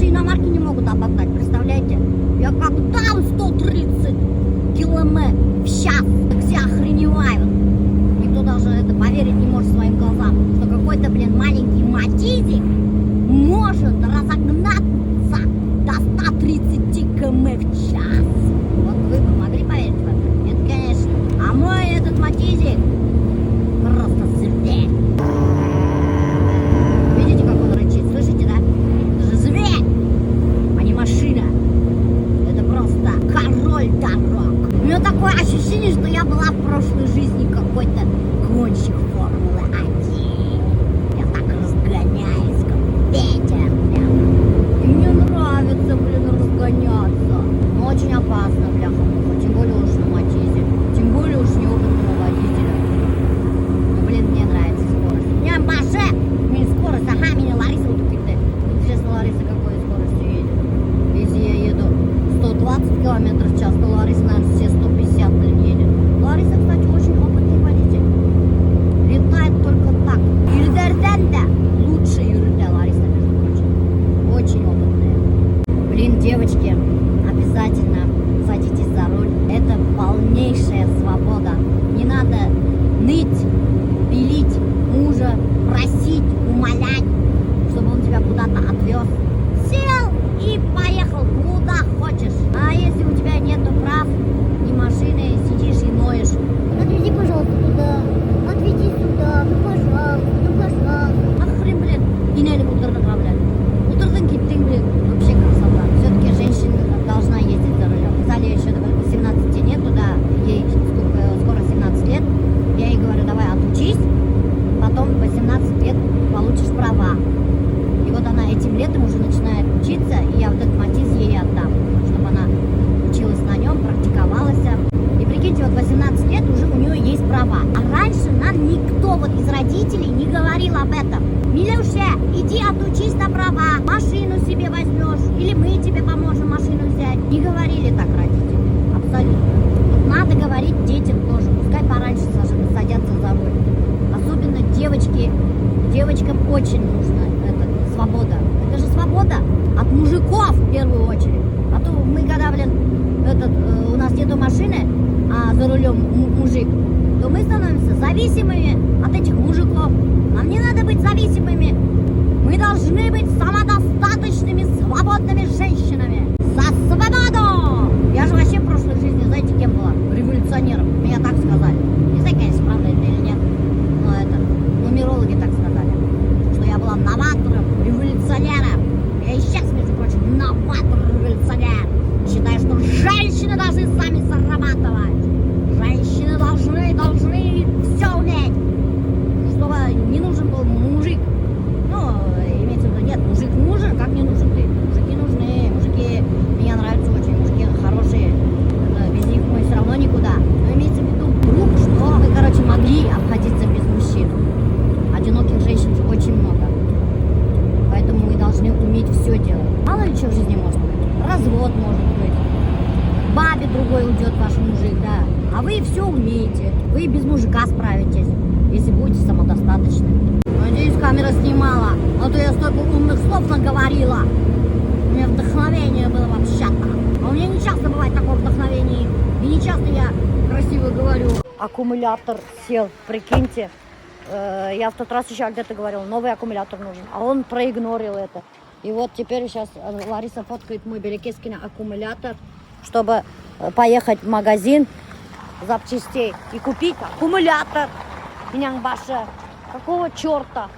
даже иномарки не могут обогнать, представляете? Я как там 130 километров в час, так все охреневают. Никто даже это поверить не может своим глазам, что какой-то, маленький матизик может разогнаться до 130 км в час. Вот вы бы могли поверить в это? Нет, конечно. А мой этот матизик просто зверь. Видите, как он рычит? Слышите, да? Это же зверь, а не машина. Это просто король дорог. У меня такое ощущение, что я была в прошлой жизни какой-то гонщик Формулы-1. Я так разгоняюсь, как ветер прям. И мне нравится, разгоняться. Но очень опасно, бляха-муха. Тем более уж на матизе. Тем более уж неопытного водителя. Но, мне нравится скорость. У меня боже! Мне скорость, ага, меня Лариса вот купит. Интересно, Лариса какой скоростью едет? Если я еду 120 км в час, то Лариса, наверное, все 150 едет. Лариса, кстати, очень опытный водитель. Летает только так. Юридерденда лучше Юридер Лариса, между прочим. Очень опытная. Девочки, обязательно садитесь за руль. Это полнейшая свобода. Не надо ныть, пилить мужа, просить, умолять, чтобы он тебя куда-то отвез. Сел и поехал куда хочешь. А если у тебя нету прав и машины, сидишь и ноешь. Отведи, пожалуйста, туда. Отведи сюда. Ну, пожалуйста, ну, пожалуйста. А хрен, инели муторно направляли. Муторно киттинг, вообще красота. Все-таки женщина должна ездить за рулем. Сказали, еще 18 нету, да, ей скоро 17 лет. Я ей говорю, давай отучись, потом в 18 лет получишь права. И вот она этим летом уже начинает учиться, и я вот этот матиз ей отдам, чтобы она училась на нем, практиковалась. И прикиньте, вот 18 лет уже у нее есть права. А раньше нам никто вот из родителей не говорил об этом. Милюша, иди отучись на права, машину себе возьмешь, или мы тебе поможем машину взять. Не говорили так родители, абсолютно. Вот надо говорить детям тоже, пускай пораньше садятся за руль. Особенно девочки, девочкам очень нужна эта свобода. Это же свобода от мужиков в первую очередь. А то мы когда, у нас нету машины, а за рулем мужик, то мы становимся зависимыми от этих мужиков. Нам не надо быть зависимыми. Мы должны быть самодостаточными, свободными женщинами. За свободу! Я же вообще в прошлой жизни, знаете, кем была? Революционером. Меня так сказали. Не знаю, конечно, правда это или нет. Но нумерологи так сказали. Что я была новатором, революционером. Я и сейчас, между прочим, новатор, революционер. Считаю, что женщины должны сами зарабатывать. Женщины должны все уметь. Чтобы не нужен был мужик. Ну, имеется в виду, нет, мужик нужен, как не нужен ты? Мужики нужны, мужики меня нравятся очень, мужики хорошие. Без них мы все равно никуда. Но имеется в виду вдруг, что мы, могли обходиться без мужчин. Одиноких женщин очень много. Поэтому мы должны уметь все делать. Мало ли что в жизни может быть. Развод может быть. Бабе другой уйдет ваш мужик, да. А вы все умеете. Вы без мужика справитесь, если будете самодостаточны. Надеюсь, камера снимала. А то я столько умных слов наговорила. У меня вдохновение было вообще-то. А у меня не часто бывает такое вдохновение. И не часто я красиво говорю. Аккумулятор сел, прикиньте. Я в тот раз еще где-то говорила, новый аккумулятор нужен. А он проигнорил это. И вот теперь сейчас Лариса фоткает мой Белекескин аккумулятор, чтобы поехать в магазин запчастей и купить аккумулятор. Минянбаша, какого черта?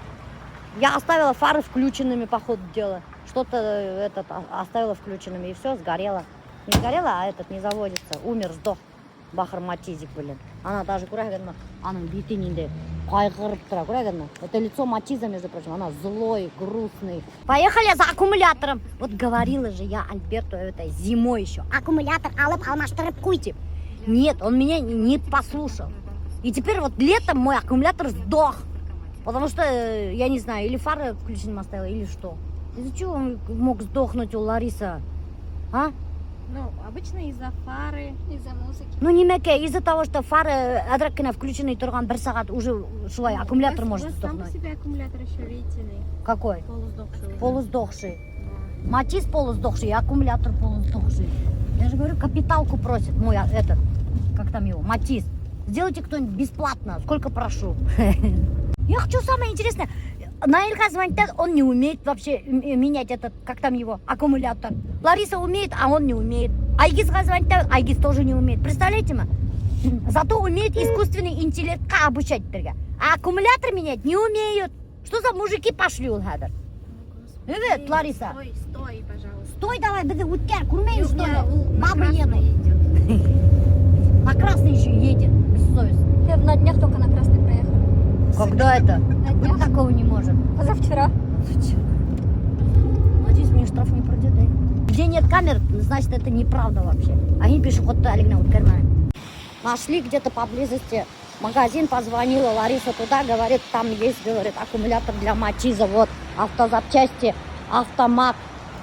Я оставила фары включенными по ходу дела. Что-то оставила включенными, и все, сгорело. Не сгорело, а не заводится. Умер, сдох. Бахар Матизик, Она даже, она битининде. Это лицо Матиза, между прочим. Она злой, грустный. Поехали за аккумулятором. Вот говорила же я Альберту это зимой еще. Аккумулятор алып алмаштырып. Нет, он меня не послушал. И теперь вот летом мой аккумулятор сдох. Потому что, я не знаю, или фары включенным оставила, или что. Из-за чего он мог сдохнуть у Ларисы? А? Ну, обычно из-за фары, из-за музыки. Ну, не меке, из-за того, что фары адракина включены, турган бір сағат уже свой аккумулятор может сдохнуть. Сам по себе аккумулятор еще видите ли. Какой? Полусдохший. Полусдохший. Матис полусдохший и аккумулятор полусдохший. Я же говорю, капиталку просит мой этот, как там его, Матис. Сделайте кто-нибудь бесплатно, сколько прошу. Я хочу самое интересное. На Ильха звонит, он не умеет вообще менять этот, как там его, аккумулятор. Лариса умеет, а он не умеет. Айгизға звонит, Айгиз тоже не умеет. Представляете ма? Зато умеет искусственный интеллект обучать. А аккумулятор менять не умеют. Что за мужики пошли у хадер? Привет, Лариса. Стой, пожалуйста. Стой давай, беды, утер, курмею, что ли? На Бабы красный едут. идет. На красный еще едет, бессовестно. Я на днях только на красный проехал. Когда это? На Быть днях. такого не может. Позавчера. Надеюсь, мне штраф не пройдет. Где нет камер, значит, это неправда вообще. Они пишут, вот Алина, вот карман. Нашли где-то поблизости магазин, позвонила Лариса туда, говорит, там есть, говорит, аккумулятор для Матиза, вот, автозапчасти, автомат,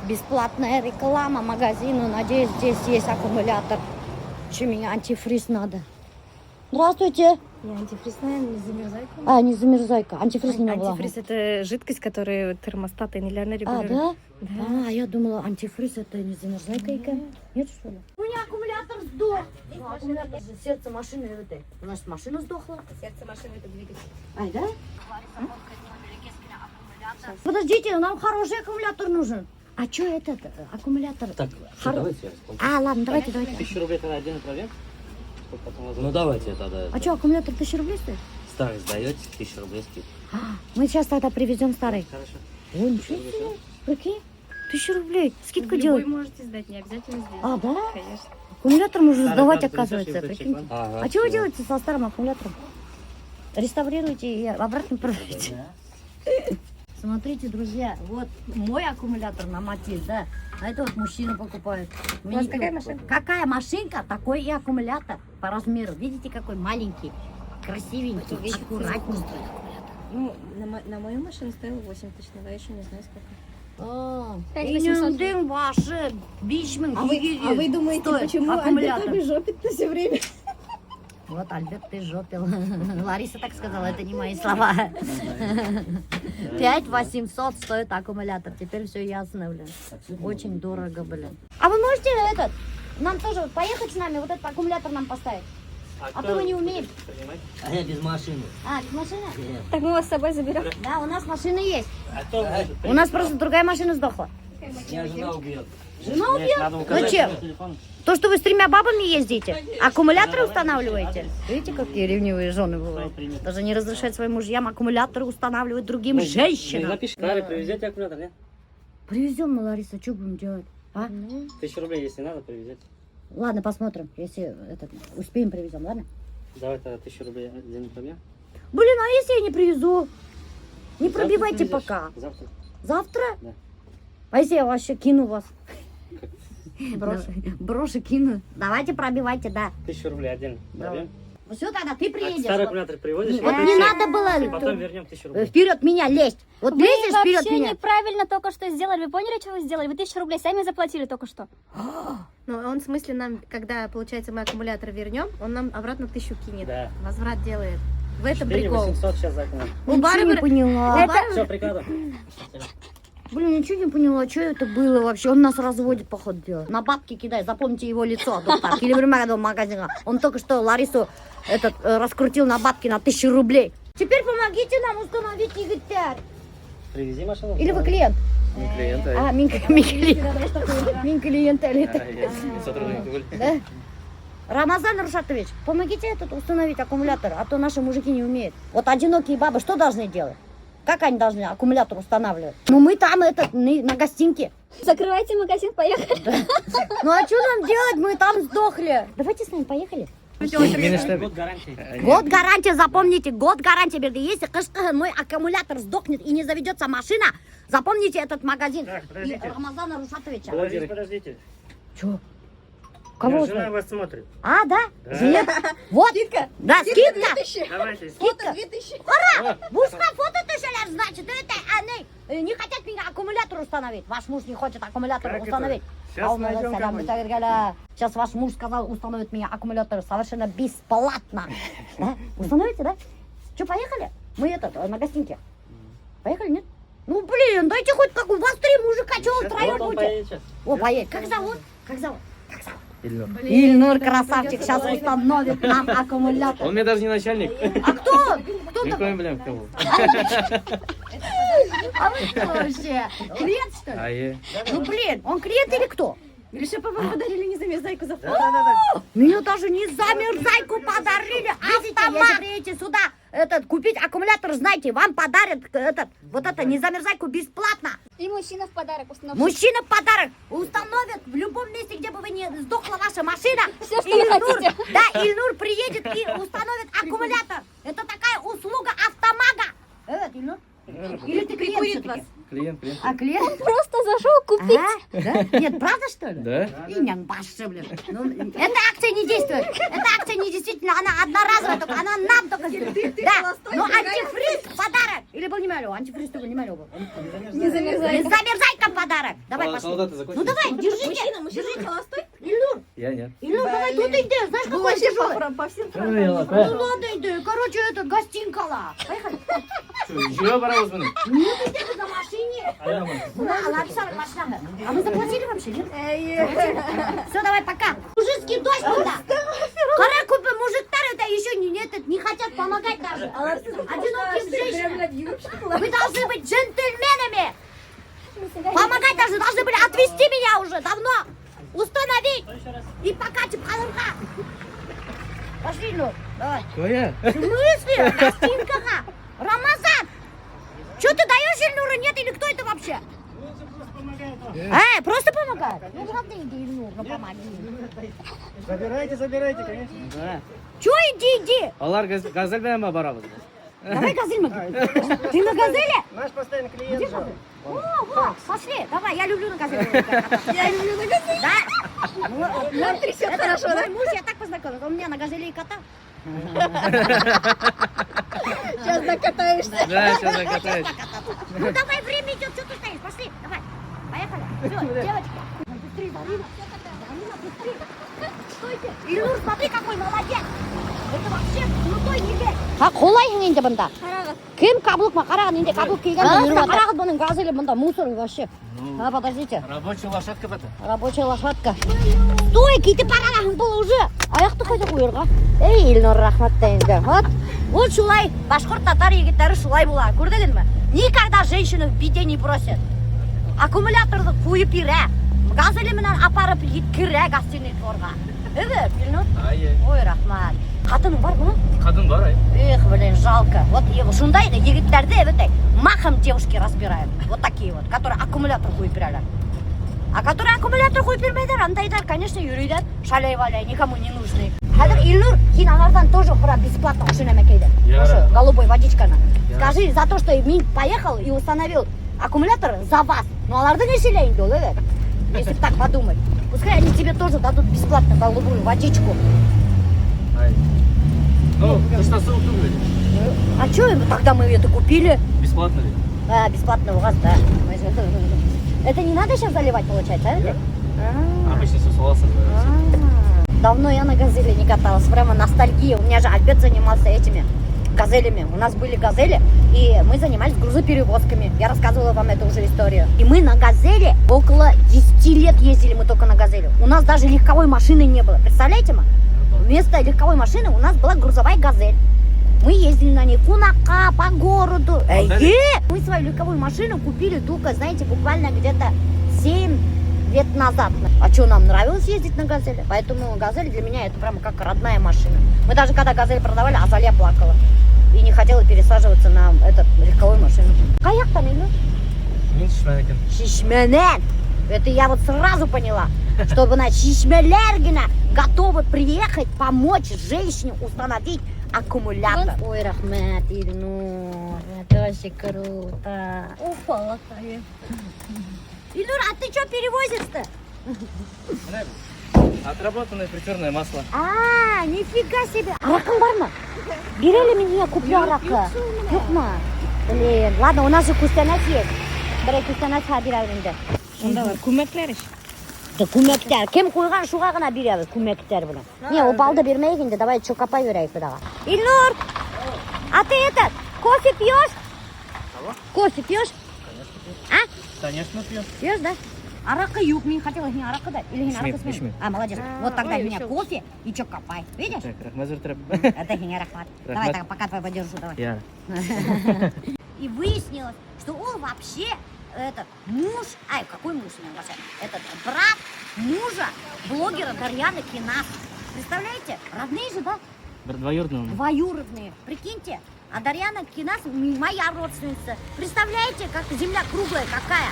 бесплатная реклама магазину, надеюсь, здесь есть аккумулятор. Че, мне антифриз надо? Здравствуйте. Не антифризная, не замерзайка. А, не замерзайка, антифриз не была. Антифриз это жидкость, которую термостаты инолярно А, регулируют. да? А, я думала, антифриз это не замерзайка. Нет, что ли? У меня аккумулятор сдох. Ну, аккумулятор же сердце машины этой. У нас машина сдохла. Сердце машины это двигатель. Ай, да? Подождите, нам хороший аккумулятор нужен. А что этот аккумулятор? Так, давайте я расскажу. А, ладно, давайте. 1000 рублей тогда один отправим. Сколько потом возможно? Ну давайте тогда. А что, аккумулятор 1000 рублей стоит? Старый сдаете, 1000 рублей скидка. Мы сейчас тогда привезем старый. Хорошо. Ой, ничего себе. Прикинь, 1000 рублей. Скидку Любой делать. можете сдать, не обязательно здесь. А, да? Конечно. Аккумулятор можно Старый сдавать, карту оказывается, принесешь, и прикиньте. ага, А что вы всё. делаете со старым аккумулятором? Реставрируете и обратно продаете? Смотрите, друзья, вот мой аккумулятор на Матиз, да, а это вот мужчина покупает. У вас какая машинка? Какая машинка, такой и аккумулятор по размеру. Видите, какой маленький, красивенький, аккуратненький. Ну, на мою машину стоило 8 тысяч, но я еще не знаю сколько. А, 5800. инюндин ваши, бичмин, думаете, стоит аккумулятор? жопит все время? Вот Альберт, ты жопил. Лариса так сказала, это не мои слова. 5800 стоит аккумулятор. Теперь все ясно, блин. Очень дорого, блин. А вы можете нам тоже поехать с нами, вот этот аккумулятор нам поставить? А то мы не умеем. А я без машины. А, без машины? Так мы вас с собой заберем. Да, у нас машина есть. А то У нас просто другая машина сдохла. меня жена убьет. Жена убьет? Надо указать Зачем? на телефон. То, что вы с 3 бабами ездите, аккумуляторы устанавливаете. Видите, какие ревнивые жены бывают. Даже не разрешают своим мужьям аккумуляторы устанавливать другим женщинам. Напиши, Кари, привезете аккумулятор, нет? Привезем мы, Лариса, что будем делать? А? 1000 рублей, если надо, привезете. Ладно, посмотрим, если успеем, привезем, ладно? Давай тогда 1000 рублей один отправим. Блин, а если я не привезу? Не Завтра пробивайте привезешь. пока. Завтра. Завтра? Да. А если я вообще кину вас? Брошу. Брошу, кину. Давайте пробивайте, да. 1000 рублей отдельно отправим. Все, тогда ты А приедешь. старый Вот. аккумулятор привозишь? Вот вот и не всё. надо И было потом вернем 1000 рублей. вперед меня лезть. Вот Вы лезешь вперед вообще меня. неправильно только что сделали. Вы поняли, что вы сделали? Вы 1000 рублей сами заплатили только что. Ну, он в смысле нам, когда, получается, мы аккумулятор вернем, он нам обратно 1000 кинет. Да. Возврат делает. В этом прикол. 4800 сейчас за аккумулятор. Ничего не Барбары- поняла. Все, прикладывай. Блин, ничего не поняла, что это было вообще. Он нас разводит, походу, дело. На бабки кидает, запомните его лицо. Доктор. Или в магазине. Он только что Ларису раскрутил на бабки на 1000 рублей. Теперь помогите нам установить ЕГТ. Привези машину. Или вы клиент? Не клиент, А, мин клиент или это? сотрудник. Да? Рамазан Рушатович, помогите установить аккумулятор, а то наши мужики не умеют. Вот одинокие бабы что должны делать? Как они должны аккумулятор устанавливать? Ну мы там на гостинке. Закрывайте магазин, поехали. Ну а что нам делать? Мы там сдохли. Давайте с нами поехали. Год гарантии. Год гарантия, запомните, год гарантия. Если мой аккумулятор сдохнет и не заведется машина, запомните этот магазин. Так, И подождите. Рамазана Рушатовича. Подождите. Че? Кого? Жена вас смотрит. А, да? Да. Жене? Вот. Скидка. Да, скидка. Давайте. Скидка. 2000. Бушка фото тысяча, значит, это они не хотят меня аккумулятор установить. Ваш муж не хочет аккумулятор Как это? установить. Сейчас найдем кого-нибудь. Сейчас ваш муж сказал, установит меня аккумулятор совершенно бесплатно. Да? Установите, да? Что, поехали? Мы на гостинке. Поехали, нет? Ну, блин, дайте хоть какой. У вас 3 мужика, что вы втроем Вот он будете? поедет сейчас. О, поедет. Как зовут? Как зовут? Ильнур. Ильнур, красавчик, сейчас установит нам аккумулятор. Он мне даже не начальник. А кто? Кто Никто такой? не блин, кого. А вы кто вообще? Клиент, что ли? А е. Ну, блин, он клиент или кто? Или что вам подарили незамерзайку за фото? Мне даже не замерзайку подарили, автомат. Если приедете сюда купить аккумулятор, знаете, вам подарят вот это незамерзайку бесплатно. И мужчина в подарок установил. Мужчина в подарок установят в любом месте, где бы вы не сдохла ваша машина. Всё, что вы хотите. Да, Ильнур приедет и установит аккумулятор. Это такая услуга автомага. Ильнур? Или ты клиент Прикурит всё-таки? вас. Клиент. А клиент? Просто зашел купить. Да? Нет, правда что ли? Да? Инян баши, блин. Ну, эта акция не действует. Эта акция не действительно, она одноразовая только, она нам только сделает. Да, но антифриз в подарок. Или был не малю, антифриз был не малю. Незамерзайка. Замерзайка в подарок. Давай, пошли. Солдаты закончили. Ну давай, держите. Мужчина холостой? Ильнур, Я нет. Ильнур, давай тут иди. Знаешь, Вы какой вообще тяжелый? по всем Ну ладно, иди. Короче, это гостинкала. Поехали. Чего пора возьму? Нет, иди ты на машине. Ну, написали машина. А вы заплатили вообще, нет? Все, давай, пока. Мужицкий дождь туда. Қара көпі мужиктар это еще не хотят помогать даже. Одиноким женщинам. Вы должны быть джентльменами. Помогать должны были отвезти меня уже давно. Установить. И покатить қалырға. Пошли, ну, давай. Коя? В смысле? Гостинкаға. Рамазан. Что ты даешь Ильнуру? Нет, или кто это вообще? Просто помогает. Ну ладно, иди, Ильнур, ну помоги. Забирайте, конечно. Да. Че иди? Алар газель белән барабыз. Давай газель Ты на газели? Наш постоянный клиент же. О, пошли, давай, я люблю на газели. Я люблю на газели. Да? Нам трясет хорошо, да? Мой муж, я так познакомилась, он у меня на газели и кота. Сейчас докатаешься. Да, сейчас закатаюсь. Ну давай, время идет, что ты стоишь, пошли, давай. Поехали. Все, девочки. Быстрее, Зарина. Зарина, быстрее. Стойте. Ильнур, смотри, какой молодец. Это вообще крутой егерь. Қолайсың енді бұнда? Қарағыз. Кім каблук ма? Қарағын енді каблук киген жүріп қарағыз бұның газели бұнда мусор вообще. А, подождите. Рабочая лошадка бата. Рабочая лошадка. Стой, кетіп барағың бұл уже. Аяқты қойды қойырға. Ей, Ильнур, рахмат та енді. Вот шулай, башқұрт татар егеттері шулай болады. Көрдіңіз ме? Никогда женщину в беде не бросят. Аккумуляторды қойып бере. Газели менен апарып кіре гостиный дворға. Evet, Ильнур. Ой, рахмат. Қатының бар бұның? Қатын бар, ай. Эх, блин, жалко. Вот шундай егеттерді махом девушки разбирают. Вот такие вот, которые аккумулятор қойып береді. А которые аккумулятор қойып бермейдер, андайдар, конечно, юридер, шаляй-валяй, никому не нужны. Қазір Ильнур, сен анардан тоже бесплатно ұшынамекейді. Осы голубой водичканы. Скажи, за то, что мен поехал и установил аккумулятор за вас. Ну, алардың еселейінде ол, если так подумать. Пускай они тебе тоже дадут бесплатно голубую водичку. Ай. Ну, ты что, ссылку говоришь? А что тогда мы это купили? Бесплатно ли? Бесплатно у вас, да. Это не надо сейчас заливать, получается, а? Обычно все с волоса. Давно я на газели не каталась, прямо ностальгия. У меня же Альберт занимался этими газелями. У нас были газели, и мы занимались грузоперевозками. Я рассказывала вам эту уже историю. И мы на газели около 10 лет ездили мы только на газели. У нас даже легковой машины не было. Представляете, ма? Вместо легковой машины у нас была грузовая газель. Мы ездили на ней кунакка, по городу. Мы свою легковую машину купили только, знаете, буквально где-то 7 лет назад. А что, нам нравилось ездить на газели? Поэтому газель для меня это прямо как родная машина. Мы даже когда газель продавали, Азалия плакала. И не хотела пересаживаться на легковую машину. Каяк там, или? Шишменен. Это я вот сразу поняла, что на Шишмелергина готовы приехать, помочь женщине установить аккумулятор. Ой, рахмет, Ильнур, это вообще круто. Упала такая. Ильнур, а ты что перевозишь-то? Отработанное фритюрное масло. Нифига себе. Аракың бар ма? Берели мне, я куплю арака. Yok mu? Блин, ладно, у нас же кустянат есть. Бір кустянат беремін. Онда бар, көмектер еш. Көмектер. Кем қойған шуға ғана береміз көмектер білін. Не, ол балды бермейік енді, давай чо копай берейік бұдағы. Ильнур, а ты кофе пьешь? Кофе пьешь? Конечно, пьем. Пьешь, да? Арака юг, мне хотелось не арака дать. Или не арака Ишмет, ишмет. А, молодец. Вот тогда ой, меня еще кофе и чё копай. Видишь? Так, рахмазур трап. Это не рахмат. Давай Рахмат. так, пока твой подержу, давай. Я. И выяснилось, что он вообще этот муж, какой муж у него вообще? Этот брат мужа блогера Дарьяны Кинас. Представляете? Родные же, да? Двоюродный. Двоюродные. Прикиньте. А Дарьяна Кинас моя родственница. Представляете, как земля круглая какая?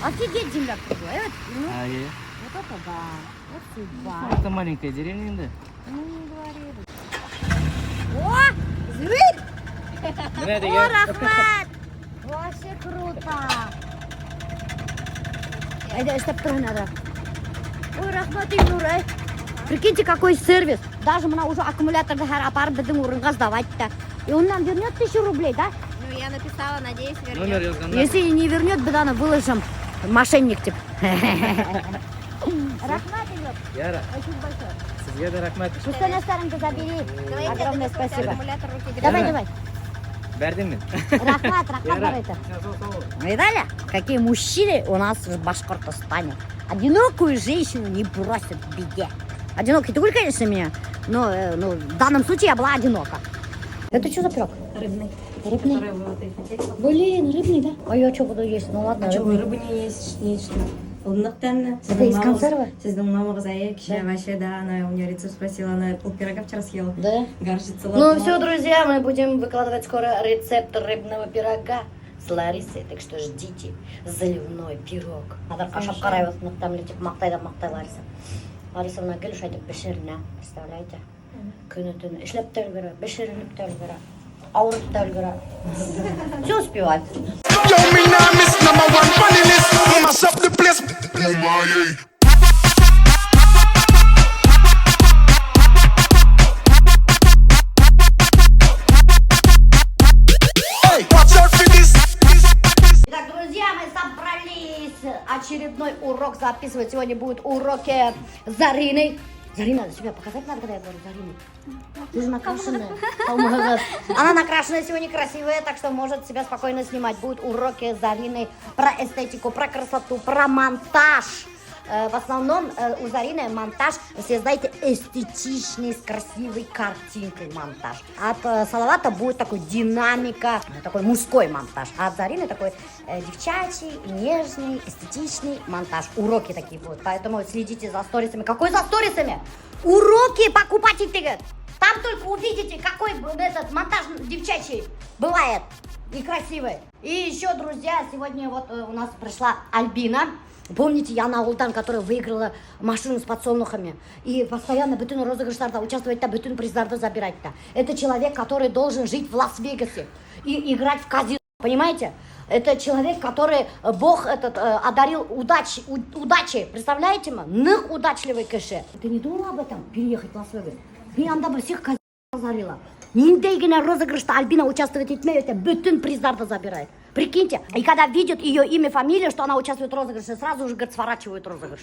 Офигеть, земля круглая. Ну, А, я. вот это да. Вот судьба. Это маленькая деревня, да? Ну, не говори. О, зверь! О, Рахмат! Вообще круто! Это что надо? Ой, Рахмат Игнурай! Прикиньте, какой сервис! Даже мы уже аккумулятор сдавать-то. И он нам вернет 1000 рублей, да? Ну, я написала, надеюсь, Номер вернет. yazganlar. Если не вернет, бедана выложим. Мошенник тип. Рахмат идет. Яра, Очень большое. sizga da rahmat. Пустой на старенько забери. Давайте Огромное я допустим, спасибо. аккумулятор в руки Давай, держу. давай. Berdingmi? Рахмат бар это. Видали, какие мужчины у нас в Башкортостане? Одинокую женщину не бросят в беде. Одинокий ты, конечно, меня, но в данном случае я была одинока. Это что за пирог? Рыбный. Рыбный? Который вы вот и хотели. Блин, рыбный, да? А я что буду есть? Ну ладно, А что, рыбный. рыбы не есть, не что? Улдықтан. Это из консервы? Сіздің мамаңыз әйел кеше вообще, да, она у нее рецепт спросила, она полпирога вчера съела. Да? Горчица Ну все, друзья, мы будем выкладывать скоро рецепт рыбного пирога с Ларисой, так что ждите заливной пирог. Ашап қарай там летіп мақтай Лариса. Лариса мына гүл шайтып бішіріне, представляете? Күні түні ішлеп те үлгірі, бішіріліп те үлгірі, ауырып те үлгірі. Все успевать. Yo, me nah miss #1 funny list. Mash up the place. Oh my, yeah. Hey, watch out for this. Итак, друзья, мы собрались очередной урок записывать. Сегодня будут уроки Зарины. Зарина, себя показать надо, когда я говорю Зарина. Ты же накрашенная. Она накрашенная сегодня красивая, так что может себя спокойно снимать. Будут уроки Зарины про эстетику, про красоту, про монтаж. В основном у Зарины монтаж, создайте эстетичный, с красивой картинкой монтаж. От Салавата будет такой динамика, такой мужской монтаж. А от Зарины такой девчачий, нежный, эстетичный монтаж. Уроки такие будут, поэтому следите за сторисами. Какой за сторисами? Уроки покупать их. Там только увидите, какой этот монтаж девчачий бывает и красивый. И еще, друзья, сегодня вот у нас пришла Альбина. Помните, Яна Улдан, которая выиграла машину с подсолнухами и постоянно бүтін розыгрыштарда участвовать-то, бүтін приздарды забирать-то. Это человек, который должен жить в Лас-Вегасе и играть в казино, понимаете? Это человек, который Бог одарил удачи, представляете, ных удачливый кэше. Ты не думала об этом, переехать в Лас-Вегас? И анда бы всех казино разорила. Ниндейгина розыгрышта Альбина участвует, это бүтін приздарды забирает. Прикиньте, и когда видят ее имя, фамилию, что она участвует в розыгрыше, сразу же, говорит, сворачивают розыгрыш.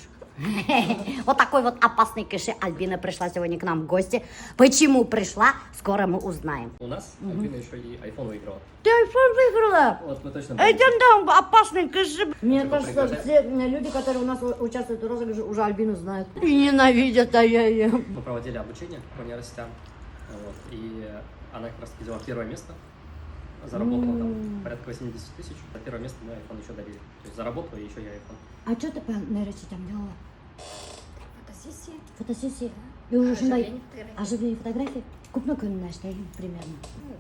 Вот такой вот опасный кэше. Альбина пришла сегодня к нам в гости. Почему пришла, скоро мы узнаем. У нас Альбина еще и iPhone выиграла. Ты iPhone выиграла? Вот мы точно Это там опасный кэше. Мне Типа кажется, приглашать? все люди, которые у нас участвуют в розыгрыше, уже Альбину знают. И ненавидят, а я ее. мы проводили обучение по нейросетям. Вот, и она как раз взяла первое место. Заработала там порядка 80 тысяч. За первое место мы iPhone еще добили. То есть заработала и еще я iPhone. А что ты по нейросетям делала? Фотосессия. Фотосессии? И уже Оживление фотографий. Оживление фотографий? Сколько на что примерно? Ну, 1,5,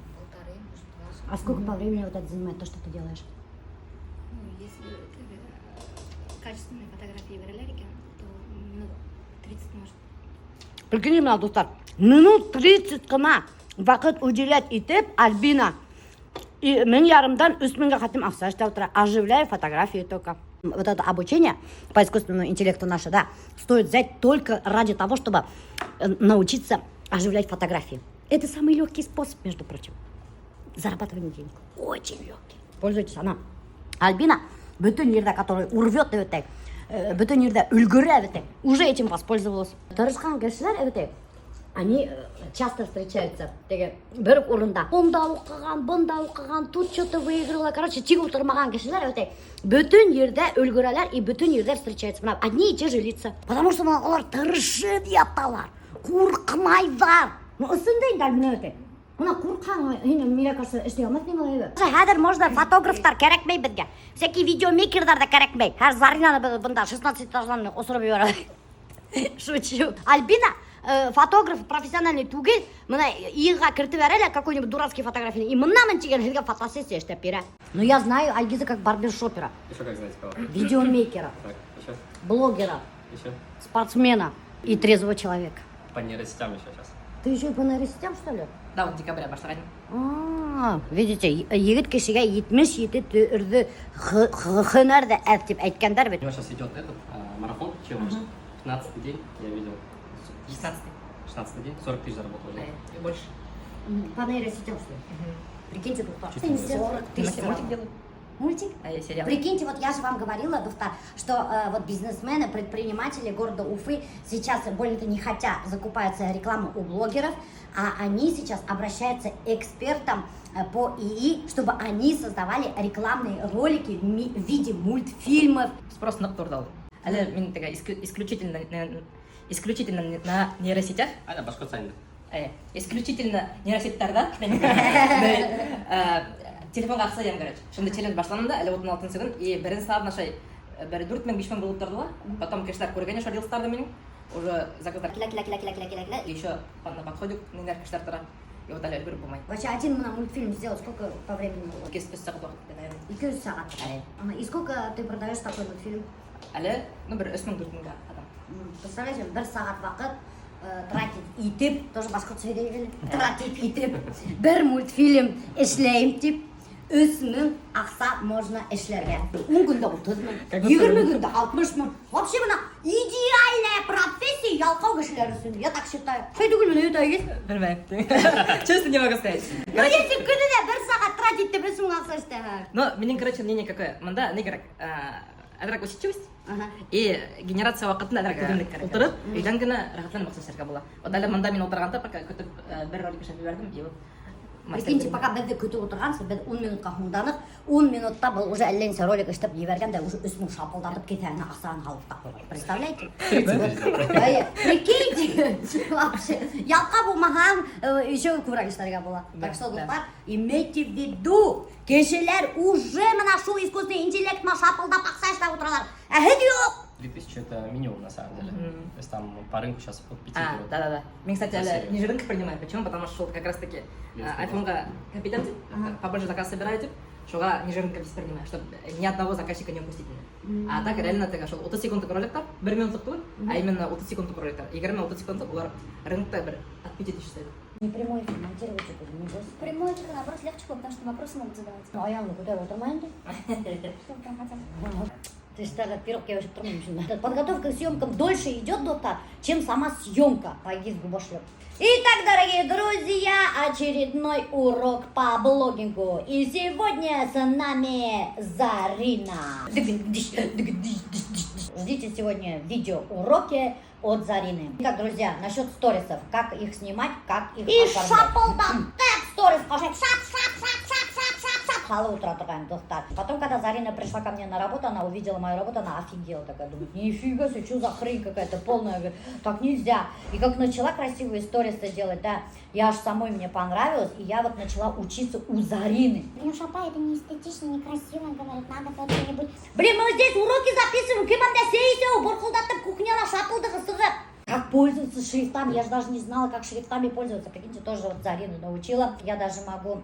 может, 2. А сколько по времени вот это занимает то, что ты делаешь? Ну, если качественные фотографии в релерике, то минут 30 может. Прикинь, мына достар, минут 30 кына вакыт уделять итеп Альбина. И 1,5 мыңдан 3,000-га хатим акча утра. Оживляю фотографии только. Вот это обучение по искусственному интеллекту наше, да, стоит взять только ради того, чтобы научиться оживлять фотографии. Это самый легкий способ, между прочим, зарабатывания денег. Очень легкий. Пользуйтесь, она. Альбина, бүтін ерде, который урвет, бүтін ерде үлгірі, уже этим воспользовалась. Тырышқан кешілер, они часто встречаются. Бір орында. Онда оқыған, тут что-то выиграла. Короче, тек отырмаған кешелер өте. Бүтін ерде өлгірелер и бүтін ерде встречаются. Одни и те же лица. Потому что олар тырышып яталар. Қорқмайдар. Осындай дәл өте. Мына қорқаң, мне кажется, істей алмайды не болады. Хәзер можно фотографтар керекмей бізге. Всякие видеомейкердар да керекмей. Хәзер Заринаны бұнда 16 этаждан осырып жібереді. Шучу. Альбина фотограф профессиональный түгел. Мына иыға кіртіп әрелі какой-нибудь дурацкий фотографияны. И мынамын чеген хізге фотосессия іштеп бере. Но я знаю Альгиза как барбершопера. Еще как знаете кого? Видеомейкера. Так, еще? Блогера. Еще? Спортсмена. И трезвого человека. По нейросетям еще сейчас. Ты еще и по нейросетям, что ли? Да, вот в декабре баштаған. Видите, егет кешеге 77 түрді хынарды әптеп әйткендар У бет. него сейчас идет этот марафон, челлендж. 15-й день, я видел. 16-й. 16-й день, 40 тысяч заработал уже. И больше. По нейросетям, что ли? Прикиньте, тут Чисто нейросеть. 40 тысяч. Мультик делаю. Мультик? А я сериал. Прикиньте, вот я же вам говорила, Дуфтар, что вот бизнесмены, предприниматели города Уфы сейчас больно-то не хотят закупаются рекламу у блогеров, а они сейчас обращаются к экспертам по ИИ, чтобы они создавали рекламные ролики в виде мультфильмов. Спрос на турдал. Әлі мен такая исключительно на нейросетях. Аля, башкортстан. Исключительно нейросеттарда. Телефонға ақсайым, короче. Шынды челлендж башланымда, әлі 36 секунд, и бірін сағатына шай, бірі 4 мен 5 мен болып тұрды ла. Потом кештер көргені шо рилстарды менің, уже заказдар. Кля-кля-кля-кля-кля-кля-кля. И еще на подходе нелер кештер тұра. И вот әлі үлгіріп болмай. Вообще один мультфильм сделать сколько по времени было? 200 сағат уақыт, наверное. 200 сағат. И сколько ты продаешь такой мультфильм? Әлі, бір 3 мың 4 мыңға адам. Представляете, 1 сағат вақыт тратить итеп, тоже башқұртша deyгелі, тратить итеп, бір мультфильм ішлейм деп, 3 мың ақса можно ішлерге. 10 күнде 30 мың, 20 күнде 60 мың. Вообще мына идеальная профессия ялқау кішілер үстінде, я так считаю. Шай түгіл мені өте егес? Білмәйм. Честно не могу сказать. Ну если күніне 1 сағат тратить деп 3 мың ақса ішті. Но менің, короче, мнение какое. Мында не керек. Әдірек усидчивость и генерация вақытында әдірек көбінлік керек. Отырып, үйден күні рахатланып мақсат бола. Вот әлі мында мен отырғанда пока күтіп бір ролик ішіп бердім, и вот Прикиньте, пока бізді күтіп отырғансыз, біз 10 минутқа хуңданық, 10 минутта бұл уже әлленсе ролик іштіп еберген де уже үсмін шапылдатып кетәні ақсаған қалыпта қойған. Представляете? Прикиньте, вообще, ялқа болмаған еще көбірек бола. Так что, достар, имейте в виду, кешелер уже мына шул искусственный интеллектма шапылдап ақса іштіп отыралар. Әхет жоқ! 3000 это минимум на самом деле. То есть там по рынку сейчас от 5 до... Да. Мен, кстати, әлі ниже рынка принимаю. Почему? Потому что как раз таки айфонға капитан деп, побольше заказ собираю деп, шоға ниже рынка без принимаю, чтобы ни одного заказчика не упустить. А так реально так, шол 30 секундтық роликтар, 1 минуттық тур, а именно 30 секундтық роликтар. Егер мен 30 секундтық, олар рынокта бір от 5000 стоит. Не прямой эфир монтировать это, не бойся. Прямой эфир, наоборот, легче, потому что вопросы могут задавать. Ну, а я куда отырмайын деп? Что вы там хотят? То есть даже пирог я уже тұрмайым. Подготовка к съемкам дольше идет, доктор, чем сама съемка. Пойди с губошлеп. Итак, дорогие друзья, очередной урок по блогингу. И сегодня с нами Зарина. Ждите сегодня видео-уроки от Зарины. Итак, друзья, насчет сторисов. Как их снимать, как их оформлять. И шапалдам, так, сторис, шап. Халы утра тұрған достар. Потом, когда Зарина пришла ко мне на работу, она увидела мою работу, она офигела такая, думает, нифига себе, что за хрень какая-то полная, так нельзя. И как начала красивые сторисы делать, да, я аж самой мне понравилось, и я вот начала учиться у Зарины. Блин, шапа, это не эстетично, некрасиво, говорит, надо как-нибудь. Блин, мы здесь уроки записываем, кем-то сеете, буркулдатып кухняла шапылдығы сырып. Как пользоваться шрифтами, я же даже не знала, как шрифтами пользоваться. Прикиньте, тоже вот Зарину научила. Я даже могу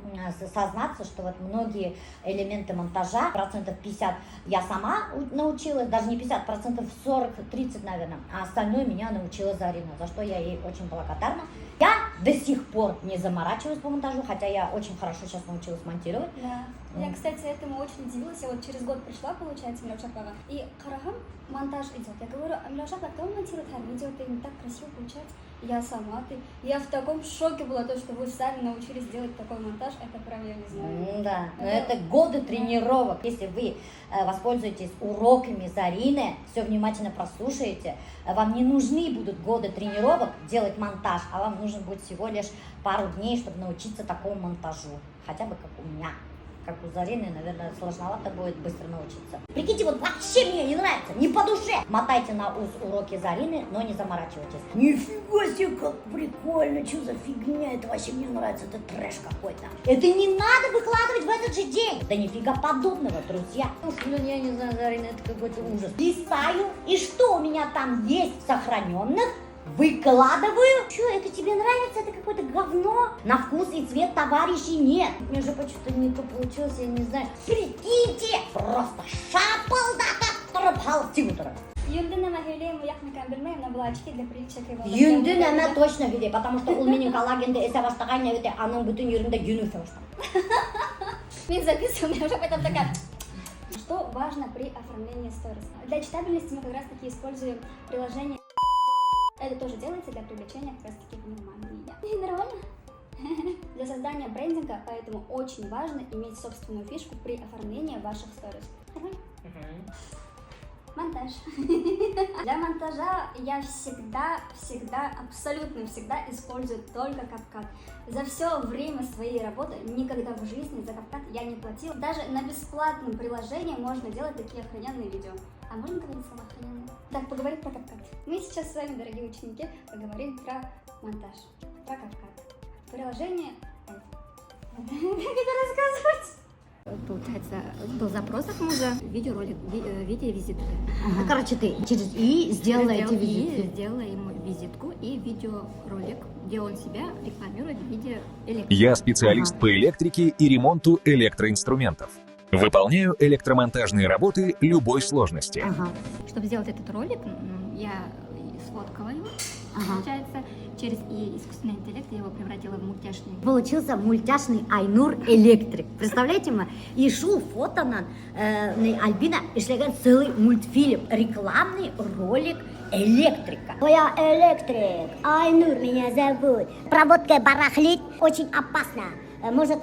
сознаться, что вот многие элементы монтажа, 50% я сама научилась, даже не 50%, 40-30, наверное. А остальное меня научила Зарина, за что я ей очень благодарна. Я до сих пор не заморачиваюсь по монтажу, хотя я очень хорошо сейчас научилась монтировать. Да. Я, кстати, этому очень удивилась. Я вот через год пришла, получается, в Шапава. И қарағам, монтаж идет. Я говорю, Леша, как он монтирует видео, ты не так красиво получается. Я сама, ты. Я в таком шоке была, то, что вы сами научились делать такой монтаж, это прям, я не знаю. Да, но это годы тренировок. Если вы воспользуетесь уроками Зарины, все внимательно прослушаете, вам не нужны будут годы тренировок делать монтаж, а вам нужно будет всего лишь пару дней, чтобы научиться такому монтажу. Хотя бы как у меня. Как у Зарины, наверное, сложновато будет быстро научиться. Прикиньте, вот вообще мне не нравится, не по душе. Мотайте на ус уроки Зарины, но не заморачивайтесь. Нифига себе, как прикольно, что за фигня, это вообще мне не нравится, это трэш какой-то. Это не надо выкладывать в этот же день. Да нифига подобного, друзья. Уж, блин, я не знаю, Зарина, это какой-то ужас. Листаю, и что у меня там есть сохраненных? Выкладываю. Что, это тебе нравится? Это какое-то говно? На вкус и цвет товарищей нет. Мне же почему-то не то получилось, я не знаю. Прикиньте! Просто шапалдака тұрып тигутара. Юндинама хелейму яхныкан билмейм, но была очки для приличия кривого. Юндинама точно биле, потому что у меня коллагенді эсе баштаған, өте аның бүтін ерінде юн өсе баштаған. Мен записываю, у меня уже потом такая... Что важно при оформлении сторис? Для читабельности мы как раз таки используем приложение. Это тоже делается для привлечения как раз таки внимания. Нормально? Для создания брендинга, поэтому очень важно иметь собственную фишку при оформлении ваших сторис. Монтаж. Для монтажа я всегда, абсолютно всегда использую только CapCut. За все время своей работы никогда в жизни за CapCut я не платила. Даже на бесплатном приложении можно делать такие охрененные видео. А можно говорить слово охрененные? Так, поговорим про CapCut. Мы сейчас с вами, дорогие ученики, поговорим про монтаж, про CapCut. Приложение... Как это рассказывать? Получается, был запрос от мужа, видеоролик, видеовизитка. Ага. Короче, ты через И сделала эти визитки. Сделала ему визитку и видеоролик, где он себя рекламирует в виде электрики. Я специалист по электрике и ремонту электроинструментов. Выполняю электромонтажные работы любой сложности. Ага. Чтобы сделать этот ролик, я сфоткала его, получается, через искусственный интеллект я его превратила в мультяшный. Получился мультяшный Айнур Электрик. Представляете, мы и шел фото на Альбина ишлеген целый мультфильм, рекламный ролик Электрика. Я электрик, Айнур меня зовут. Проводка барахлит, очень опасно. Может,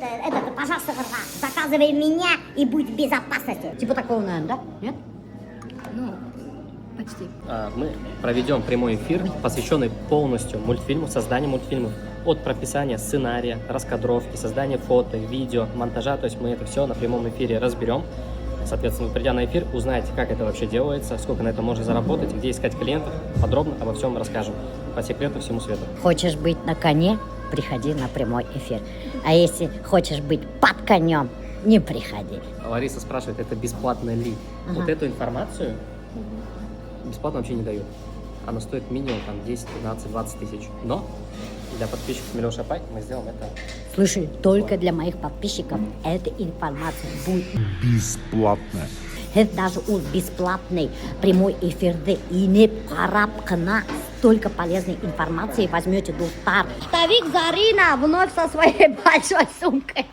пожалуйста, заказывай меня и будь в безопасности. Типа такого, наверное, да? Нет? Ну, почти. Мы проведем прямой эфир, посвященный полностью мультфильму, созданию мультфильмов. От прописания сценария, раскадровки, создания фото, видео, монтажа. То есть мы это все на прямом эфире разберем. Соответственно, вы, придя на эфир, узнаете, как это вообще делается, сколько на это можно заработать, где искать клиентов. Подробно обо всем расскажем. По секрету всему свету. Хочешь быть на коне? Приходи на прямой эфир. А если хочешь быть под конем, не приходи. Лариса спрашивает, это бесплатно ли? Вот эту информацию бесплатно вообще не дают. Она стоит минимум там 10, 15, 20 тысяч. Но для подписчиков Миллион Шапай мы сделаем это. Слушай, только для моих подписчиков эта информация будет Бесплатно. это даже у бесплатный прямой эфир и не парабкана. Столько полезной информации возьмете достар. Тавик Зарина вновь со своей большой сумкой.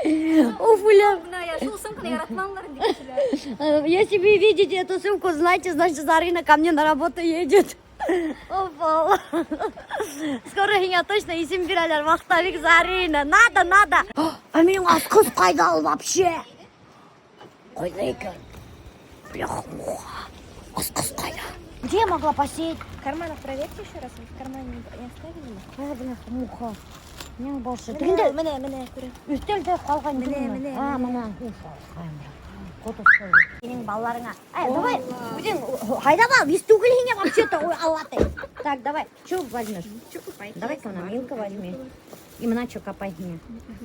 Уфуля. Я шел сумку, я ratmanlar. Если вы видите эту сумку, знайте, значит, Зарина ко мне на работу едет. Опа. Скоро меня точно есім берәләр. Мақтавик Зарина. Надо. А менің асқыз қайда ол вообще? Қайда екен? Бляха-муха. Асқыз қайда? Где я могла посеять? В карманах проверьте еще раз, в кармане не оставили? Бляха-муха. Не больше. Міне, Үстелде қалған деймін. Міне. Мына. Сенің балаларыңа. Давай, өзің қайда бар? Без тугіліне вообще-то алаты. Так, давай. Что возьмешь? Давай-ка на Милка возьми. И мына что копай мне.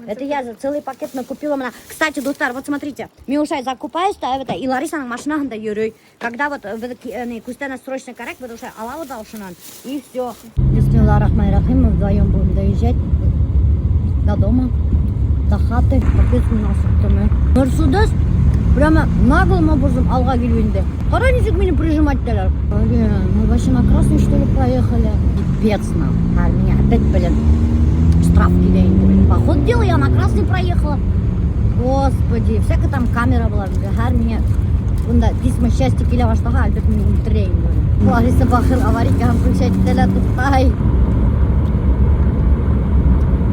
Это я за целый пакет накупила. Кстати, достар, вот смотрите. Милушай закупаюсь, и Ларисаның машинағында йөрөй. Когда вот кустена срочно коррект, потому что алау должен. И все. Бисмиллахир-рахманир-рахим. Мы вдвоем будем доезжать до дома, до хаты. Капец у нас Мерседес прямо наглым образом алға келуінде. Қара несек мені прижимать-талар. Мы вообще на красный, что ли, поехали? Пипец нам. А меня опять, штраф кидает. По ходу дела я на красный проехала. Господи, всякая там камера была. Меня Bunda qismi счастье kela boshlagan Albert mening trening bo'ldi. Larisa Baxil Amerikan включателя to'xtay.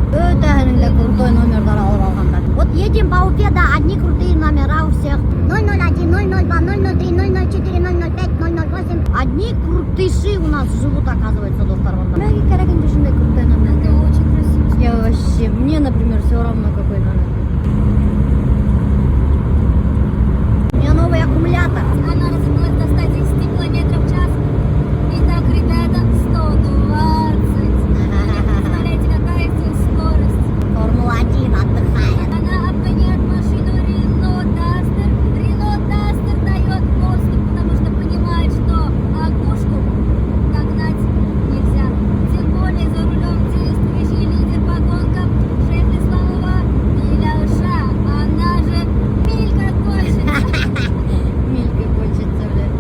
O'tahaninglar крутой номерlar olib olganlar. Вот едем по Уфе, да, одни крутые номера у всех. 001, 002, 003, 004, 005, 008. Одни крутыши у нас живут, оказывается, доктор. Многие карагин шундай крутой номер. Это очень красиво. Я вообще, мне, например, все равно какой номер. У меня новый аккумулятор. Она разогналась до 110 километров в час. Итак, ребята, 120. Представляете, какая здесь скорость? Формула-1 отдыхает. Она обгоняет машину Renault Duster. Renault Duster дает воздух, потому что понимает, что огушку догнать нельзя. Тем более за рулем действующий лидер по гонкам шеф Исламова Миляуша. Она же Милька кончится. Милька кончится, блядь.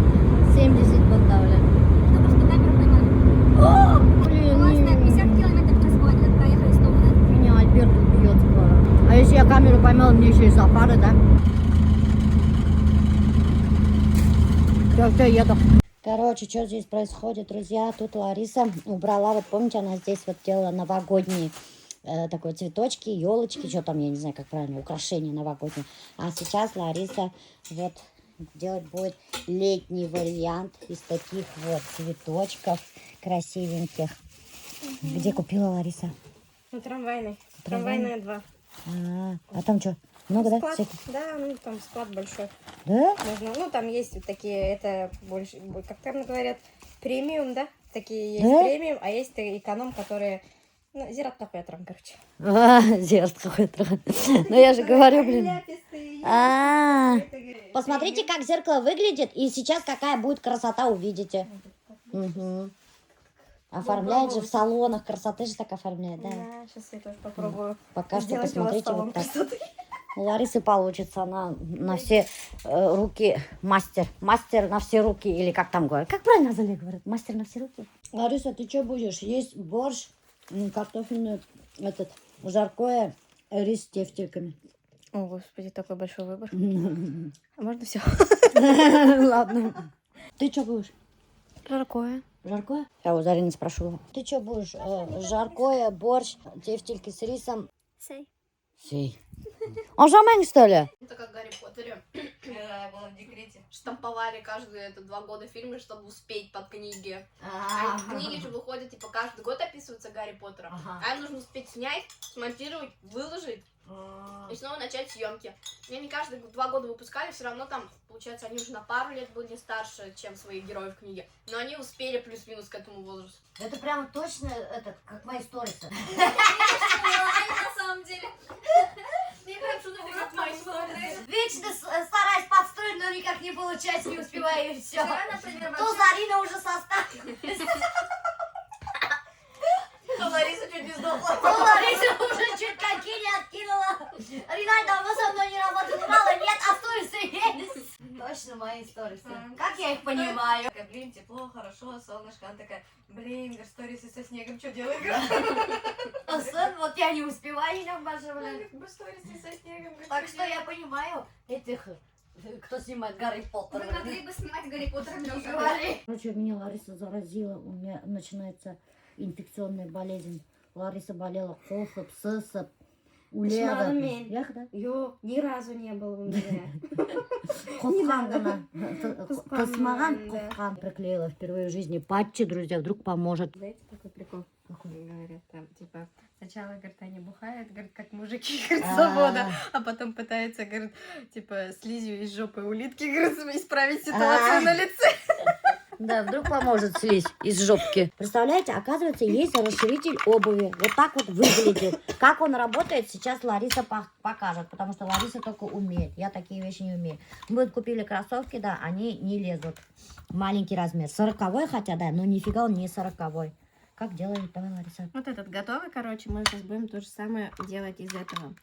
70 подавлен. Только что камеру поймали. Блин, Классная, 50 километров в час водят, проехали 100 минут. меня Альберт убьет скоро. А если я камеру поймал, мне еще и за фары, да? Все, еду. Короче, что здесь происходит, друзья? Тут Лариса убрала, вот помните, она здесь вот делала новогодние такой цветочки, елочки, что там, я не знаю, как правильно, украшения новогодние. А сейчас Лариса вот делать будет летний вариант из таких вот цветочков красивеньких. Где купила Лариса? Ну, трамвайный. Трамвайный? Трамвайная 2. А там что, много, да? Склад, всяких? да, ну там склад большой. Да? Можно, ну там есть вот такие, это больше, как там говорят, премиум, да? Такие есть Да? премиум, а есть эконом, которые, ну, зират такой короче. Зерт какой-то. Ну я же говорю, блин. Посмотрите, как зеркало выглядит, и сейчас какая будет красота, увидите. Мгм. Оформляет же в салонах, красоты же так оформляет, да. Да, сейчас я тоже попробую. Пока что сделать у вас посмотрите салон вот так. красоты. У Ларисы получится, она на все руки мастер. Мастер на все руки, или как там говорят. Как правильно Азалия говорит? Мастер на все руки. Лариса, ты что будешь? Есть борщ, картофельный, жаркое, рис с тефтельками. О, господи, такой большой выбор. А можно все? Ладно. Ты что будешь? Жаркое. Жаркое? Я у Зарины спрошу. Ты что будешь? Жаркое, борщ, тефтельки с рисом. Сей. Он жамень, что ли? Это как в Гарри Поттере, когда я была в декрете. Штамповали каждые 2 года фильмы, чтобы успеть под книги. А книги же выходят, типа, каждый год описываются Гарри Поттера. А им нужно успеть снять, смонтировать, выложить и снова начать съемки. И они каждые 2 года выпускали, все равно там, получается, они уже на пару лет были старше, чем свои герои в книге. Но они успели плюс-минус к этому возрасту. Это прям точно, как мои сторисы. На самом деле. Мне прям что-то как мои истории. Вечно стараюсь подстроить, но никак не получается, не успеваю, и все. Вчера, например, То Зарина уже составила. Лариса чуть не сдохла. То Лариса уже чуть коньки не откинула. Ринай давно со мной не работает. Мало нет, а сторисы есть. Точно мои сторисы. Как я их понимаю? Такая, блин, тепло, хорошо, солнышко. Она такая, блин, сторисы со снегом, что делать? Вот я не успеваю, никак больше, блин. Сторисы со снегом. Так что я понимаю этих, кто снимает Гарри Поттера. Вы могли бы снимать Гарри Поттера вместе. Короче, меня Лариса заразила, у меня начинается инфекционная болезнь. Лариса болела холоп, сысып, уледа. Яхда? Ё, ни разу не было у меня. Косқан гана. Космаган, да. косқан. Приклеила впервые в жизни патчи, друзья, вдруг поможет. Знаете, такой прикол? Говорят, там, типа, сначала, говорит, они бухают, говорит, как мужики, говорит, свобода, а потом пытаются, говорит, типа, слизью из жопы улитки, говорит, исправить ситуацию на лице. Да, вдруг поможет слизь из жопки. Представляете, оказывается, есть расширитель обуви. Вот так вот выглядит. Как он работает, сейчас Лариса покажет, потому что Лариса только умеет. Я такие вещи не умею. Мы вот купили кроссовки, да, они не лезут. Маленький размер. 40-й хотя, да, но нифига он не 40-й. Как делают? Давай, Лариса. Вот этот готовый, короче, мы сейчас будем то же самое делать из этого.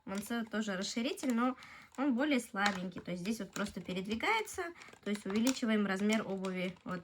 Монцео тоже расширитель, но он более слабенький. То есть здесь вот просто передвигается, то есть увеличиваем размер обуви. Вот,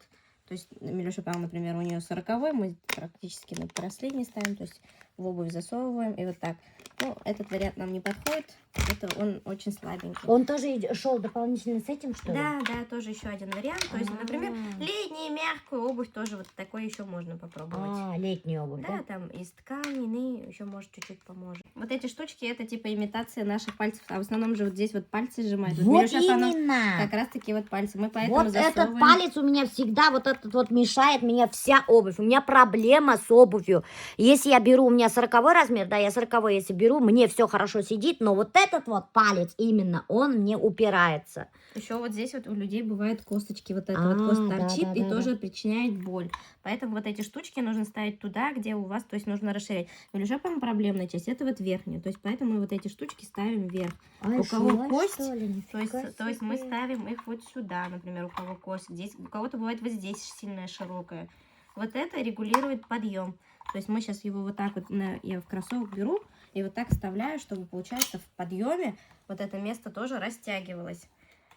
то есть Милюша, например, у нее 40-й, мы практически на последний ставим, то есть в обувь засовываем и вот так. Ну, этот вариант нам не подходит, это он очень слабенький. Он тоже шел дополнительно с этим, что ли? Да, да, тоже еще один вариант. То есть, например, летнюю мягкую обувь тоже вот такой еще можно попробовать. Летнюю обувь, Да, там из ткани, еще может чуть-чуть поможет. Вот эти штучки это типа имитация наших пальцев, а в основном же вот здесь вот пальцы сжимают. Вот Милюша, оно именно. как раз таки вот пальцы. Мы поэтому Вот этот засовываем. палец у меня всегда, вот этот вот мешает мне вся обувь. У меня проблема с обувью. Если я беру, у меня 40-й размер, да, я 40-й, если беру, мне все хорошо сидит, но вот этот вот палец именно, он мне упирается. Еще вот здесь вот у людей бывают косточки, вот эта вот кость торчит и тоже причиняет боль. Поэтому вот эти штучки нужно ставить туда, где у вас, то есть нужно расширять. Милюша, по-моему, проблемная часть, это вот верхняя, то есть поэтому мы вот эти штучки ставим вверх. У кого кость, то есть мы ставим их вот сюда, например, у кого кость здесь, у кого-то бывает вот здесь сильная широкая. Вот это регулирует подъем. То есть мы сейчас его вот так вот, я в кроссовок беру и вот так вставляю, чтобы, получается, в подъеме вот это место тоже растягивалось.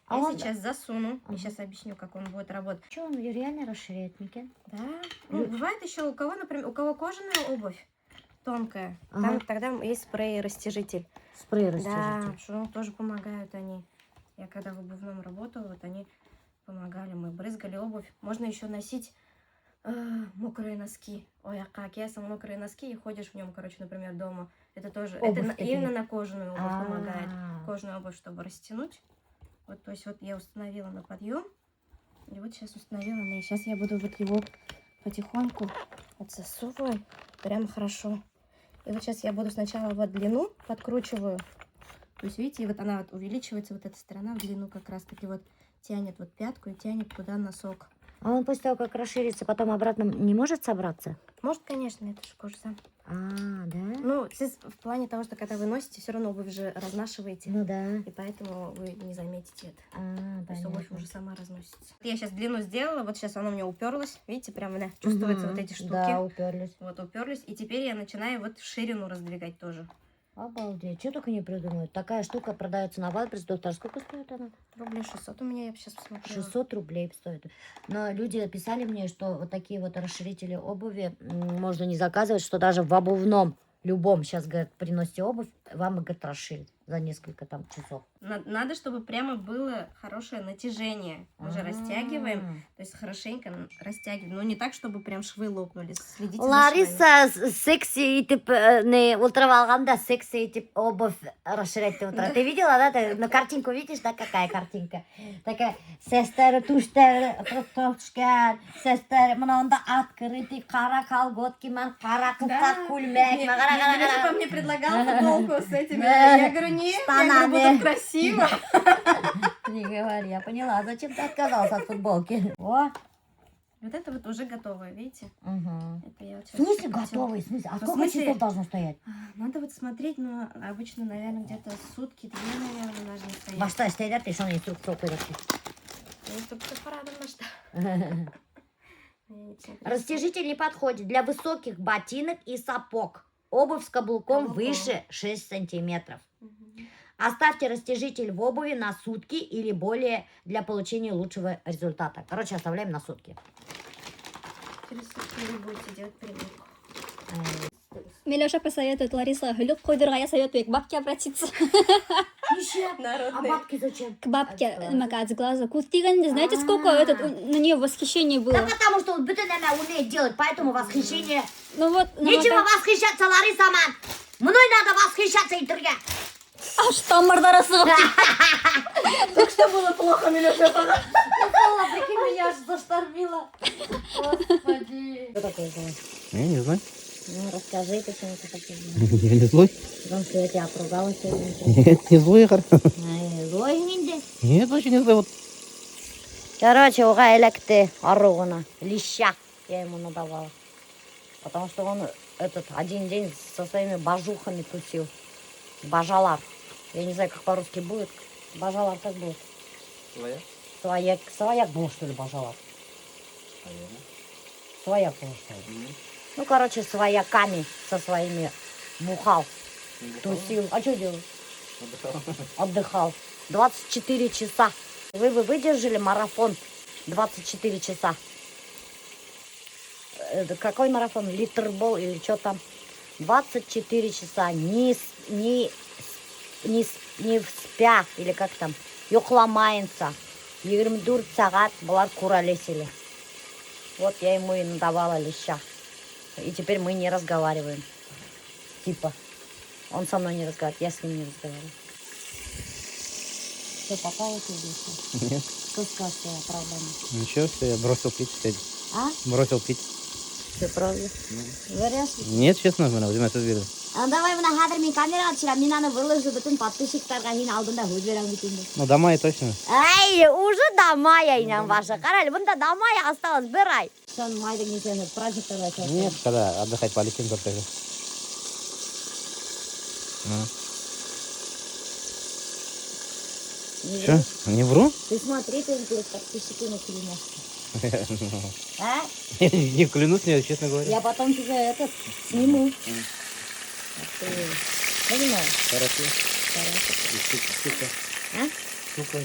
Я сейчас засуну и сейчас объясню, как он будет работать. Что, он реально расширяет, Микен? Да. Ну, бывает еще у кого, например, у кого кожаная обувь тонкая, там тогда есть спрей-растяжитель. Спрей-растяжитель. Да, что тоже помогают они. Я когда в обувном работала, вот они помогали, мы брызгали обувь. Можно еще носить мокрые носки. Ой, а как? Я сам мокрые носки и ходишь в нем, короче, например, дома. Это тоже, именно на кожаную обувь помогает. Кожаную обувь, чтобы растянуть. Вот, то есть вот я установила на подъем. И вот сейчас установила. И сейчас я буду вот его потихоньку вот засовывать. Прям хорошо. И вот сейчас я буду сначала вот длину подкручиваю. То есть, видите, вот она вот увеличивается, вот эта сторона в длину как раз-таки вот тянет вот пятку и тянет туда носок. А он после того, как расширится, потом обратно не может собраться? Может, конечно, это же кожа. Да? Ну, в плане того, что когда вы носите, все равно обувь же разнашиваете. Ну да. И поэтому вы не заметите это. То есть понятно. обувь уже сама разносится. Я сейчас длину сделала, вот сейчас она у меня уперлась. Видите, прям чувствуются вот эти штуки. Да, уперлись. Вот уперлись. И теперь я начинаю вот в ширину раздвигать тоже. Обалдеть, что только не придумают. Такая штука продается на Вайлдберрис, доктор. Сколько стоит она? Рублей 600 у меня, я сейчас посмотрела. 600 рублей стоит. Но люди писали мне, что вот такие вот расширители обуви можно не заказывать, что даже в обувном любом сейчас, говорят, приносите обувь, вам, говорят, расширит за несколько там часов. Надо, чтобы прямо было хорошее натяжение. Мы же растягиваем, то есть хорошенько растягиваем. Но не так, чтобы прям швы лопнули. Следите за швами. Лариса секси итеп не ультравалганда секси итеп обувь расширять утро. Ты видела, да? Ты на картинку видишь, да? Какая картинка? Такая сестер туштер трошка сестер мынанда открытый кара колготки мен кара кылтак кульмек. Милюша мне предлагал футболку с этими. Я говорю, нет, я говорю, буду красиво. Не говори, я поняла. Зачем ты отказался от футболки? О! Вот это вот уже готовое, видите? Это я вот В смысле готовый? В смысле? А сколько часов должно стоять? Надо вот смотреть, но обычно, наверное, где-то сутки, 2, наверное, должны стоять. Башта стоят, ты что, инструкцию koyduk. Растяжитель не подходит для высоких ботинок и сапог. Обувь с каблуком выше 6 сантиметров. Оставьте растяжитель в обуви на сутки или более для получения лучшего результата. Короче, оставляем на сутки. Через сутки вы будете делать прививку. Милюша посоветует, Лариса, глюк койдырга я советую к бабке обратиться. А бабки зачем? К бабке, от глаза. Кутиганде, знаете, сколько на нее восхищение было? Да потому что он бытовенно умеет делать, поэтому восхищение. Ну вот. Нечего восхищаться, Лариса, ман. Мной надо восхищаться, интерья. А что, мордарасы? Только что было плохо, Милюша. Прикинь, меня аж заштормило. Господи. Что такое было? Я не знаю. Ну, расскажи, почему ты такой. Я не злой. Потому что я тебя обругала сегодня. Нет, не злой, Игорь. Злой нинде. Нет, вообще не злой. Вот. Короче, уга электы оругана. Леща я ему надавала. Потому что он один день со своими бажухами тусил. Бажалар. Я не знаю, как по-русски будет. Бажалар как будет? Свояк. Свояк был, что ли, бажалар? Свояк был, что ли? Ну, короче, свояками со своими бухал. Тусил. А что делал? Отдыхал. 24 часа. Вы выдержали марафон 24 часа. Какой марафон? Литербол или что там? 24 часа не спя, или как там, йокламайынса. 24 сағат бұлар куролесили. Вот я ему и надавала леща. И теперь мы не разговариваем. Типа. Он со мной не разговаривает, я с ним не разговариваю. Что, попало тебе? Нет. Что сказал, что я оправдание? Ничего, что я бросил пить сегодня. А? Бросил пить. Все правда? Говоришь? Нет, честно, мен өзіме сөз бердім. Давай мына қазір мен камераға түсіремін, мен аны выложу бүтін подписчиктарға кейін алдында өз беремін бүтін. Ну, домой точно. Ай, уже домой айнан ваша. Қарайлы, бұнда домой осталось бір ай. Сен майдың несені праздниктарға сейчас. Нет, когда отдыхать полетим только. Что? Не вру? Ты смотри, ты перед подписчиками клянешься. А? Не клянусь, нет, честно говоря. Я потом тебя этот сниму. Понимаешь? Хорошо. Сука. А? Сука.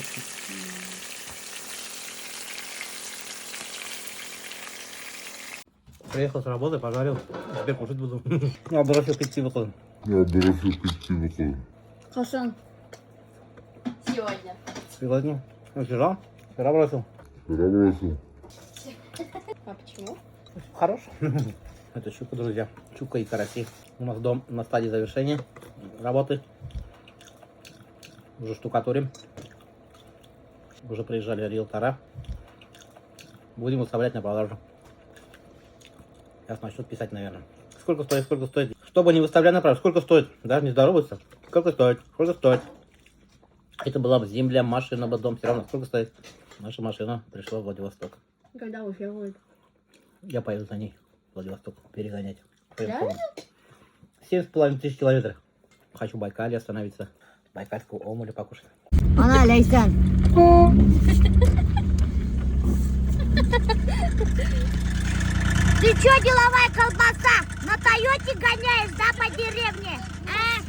Приехал с работы, пожарил. Теперь кушать буду. Я бросил пить выходом. Хасан. Сегодня. Сегодня? Вчера? Вчера бросил. А почему? Хорош. Это щука, друзья. Щука и караси. У нас дом на стадии завершения работы. Уже штукатурим. Уже приезжали риэлтора. Будем выставлять на продажу. Сейчас начнут писать, наверное. Сколько стоит, сколько стоит. Чтобы не выставлять на продажу, сколько стоит? Даже не здороваются. Сколько стоит, сколько стоит. Это была бы земля, машина бы, дом. Все равно сколько стоит. Наша машина пришла в Владивосток. Когда уехали? Я поеду за ней в Владивосток перегонять. 7,5 тысяч километров. Хочу в Байкале остановиться. Байкальскую омулю покушать. Она, Лейсан. Ты чё, деловая колбаса? На Тойоте гоняешь, да, по деревне?